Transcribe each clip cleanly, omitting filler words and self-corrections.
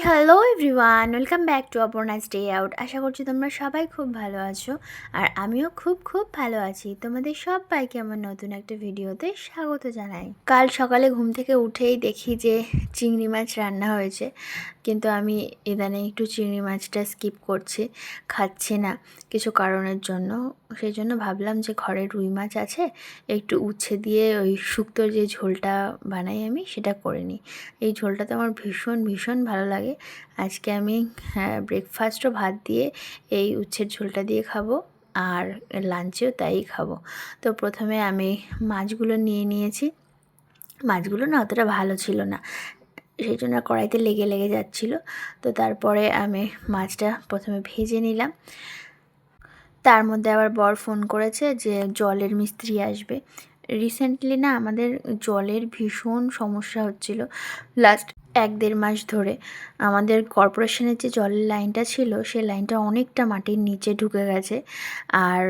Hello everyone, welcome back to Aparna's day out. আশা করছি তোমরা সবাই খুব ভালো আছো, আর আমিও খুব খুব ভালো আছি। তোমাদের সবাইকে আমার নতুন একটা ভিডিওতে স্বাগত জানাই। কাল সকালে ঘুম থেকে উঠেই দেখি যে চিংড়ি মাছ রান্না হয়েছে, কিন্তু আমি ইদানিং একটু চিংড়ি মাছটা স্কিপ করছি, খাচ্ছি না কিছু কারণের জন্য। সেই জন্য ভাবলাম যে ঘরে রুই মাছ আছে, একটু উচ্ছে দিয়ে ওই শুক্তোর যে ঝোলটা বানাই আমি সেটা করে নিই। এই ঝোলটা তো আমার ভীষণ ভীষণ ভালো লাগে। আজকে আমি ব্রেকফাস্টও ভাত দিয়ে এই উচ্ছের ঝোলটা দিয়ে খাবো, আর লাঞ্চেও তাই খাবো। তো প্রথমে আমি মাছগুলো নিয়ে নিয়েছি। মাছগুলো না অতটা ভালো ছিল না, সেই জন্য কড়াইতে লেগে লেগে যাচ্ছিলো। তো তারপরে আমি মাছটা প্রথমে ভেজে নিলাম। তার মধ্যে আবার বর ফোন করেছে যে জলের মিস্ত্রি আসবে। রিসেন্টলি না আমাদের জলের ভীষণ সমস্যা হচ্ছিল, লাস্ট 1-1.5 মাস ধরে। আমাদের কর্পোরেশনের যে জলের লাইনটা ছিল, সেই লাইনটা অনেকটা মাটির নিচে ঢুকে গেছে, আর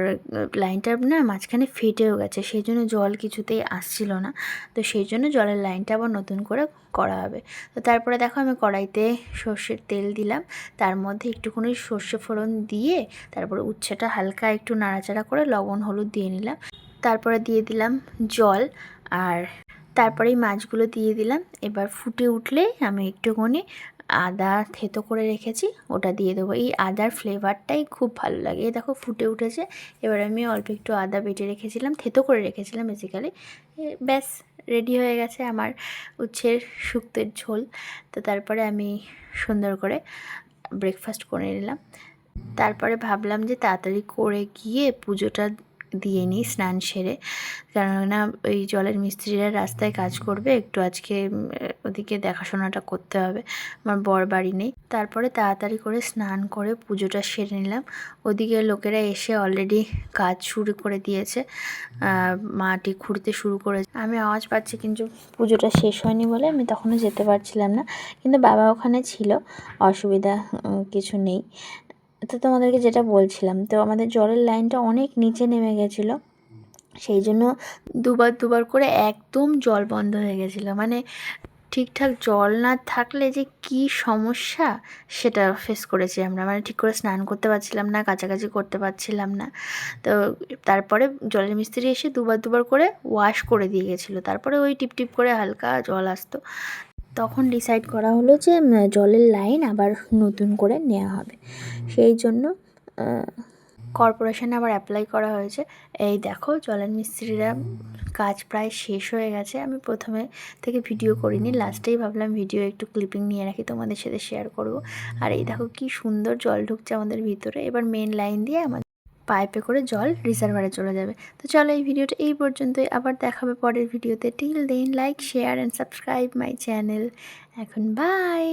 লাইনটা না মাঝখানে ফেটেও গেছে। সেই জন্য জল কিছুতেই আসছিল না। তো সেই জন্য জলের লাইনটা আবার নতুন করে করা হবে। তো তারপরে দেখো আমি কড়াইতে সর্ষের তেল দিলাম, তার মধ্যে একটুখানি সর্ষে ফোড়ন দিয়ে তারপরে উচ্ছেটা হালকা একটু নাড়াচাড়া করে লবণ হলুদ দিয়ে নিলাম। তারপরে দিয়ে দিলাম জল, আর তারপরেই মাছগুলো দিয়ে দিলাম। এবার ফুটে উঠলে আমি একটুখানি আদা থেতো করে রেখেছি ওটা দিয়ে দেবো। এই আদার ফ্লেভারটাই খুব ভালো লাগে। এই দেখো ফুটে উঠেছে। এবার আমি অল্প একটু আদা বেটে রেখেছিলাম, থেতো করে রেখেছিলাম বেসিক্যালি। ব্যাস রেডি হয়ে গেছে আমার উচ্ছের শুক্তোর ঝোল। তো তারপরে আমি সুন্দর করে ব্রেকফাস্ট করে নিলাম। তারপরে ভাবলাম যে তাড়াতাড়ি করে গিয়ে পুজোটা দিয়ে নিই স্নান সেরে, কেননা ওই জলের মিস্ত্রিরা রাস্তায় কাজ করবে, একটু আজকে ওদিকে দেখাশোনাটা করতে হবে। আমার বর বাড়ি নেই। তারপরে তাড়াতাড়ি করে স্নান করে পুজোটা সেরে নিলাম। ওদিকে লোকেরা এসে অলরেডি কাজ শুরু করে দিয়েছে, মাটি খুঁড়তে শুরু করেছে। আমি আওয়াজ পাচ্ছি, কিন্তু পুজোটা শেষ হয়নি বলে আমি তখনও যেতে পারছিলাম না, কিন্তু বাবা ওখানে ছিল, অসুবিধা কিছু নেই। তো তোমাদেরকে যেটা বলছিলাম, তো আমাদের জলের লাইনটা অনেক নিচে নেমে গেছিলো, সেই জন্য দুবার করে একদম জল বন্ধ হয়ে গেছিলো। মানে ঠিকঠাক জল না থাকলে যে কি সমস্যা সেটা ফেস করেছি আমরা। মানে ঠিক করে স্নান করতে পারছিলাম না, কাচাকাচি করতে পারছিলাম না। তো তারপরে জলের মিস্ত্রি এসে দুবার করে ওয়াশ করে দিয়ে গেছিলো। তারপরে ওই টিপ করে হালকা জল আসতো। তখন ডিসাইড করা হলো যে জলের লাইন আবার নতুন করে নেওয়া হবে। সেই জন্য কর্পোরেশনে আবার অ্যাপ্লাই করা হয়েছে। এই দেখো জলের মিস্ত্রিরা কাজ প্রায় শেষ হয়ে গেছে। আমি প্রথমে থেকে ভিডিও করিনি, লাস্টেই ভাবলাম ভিডিও একটু ক্লিপিং নিয়ে রাখি, তোমাদের সাথে শেয়ার করব। আর এই দেখো কি সুন্দর জল ঢুকছে আমাদের ভিতরে। এবার মেন লাইন দিয়ে আমাদের পাইপে করে জল রিজার্ভারে চলে যাবে। তো চলো এই ভিডিওটা এই পর্যন্তই, আবার দেখাবে পরের ভিডিওতে। Till then like share and subscribe my channel. এখন বাই।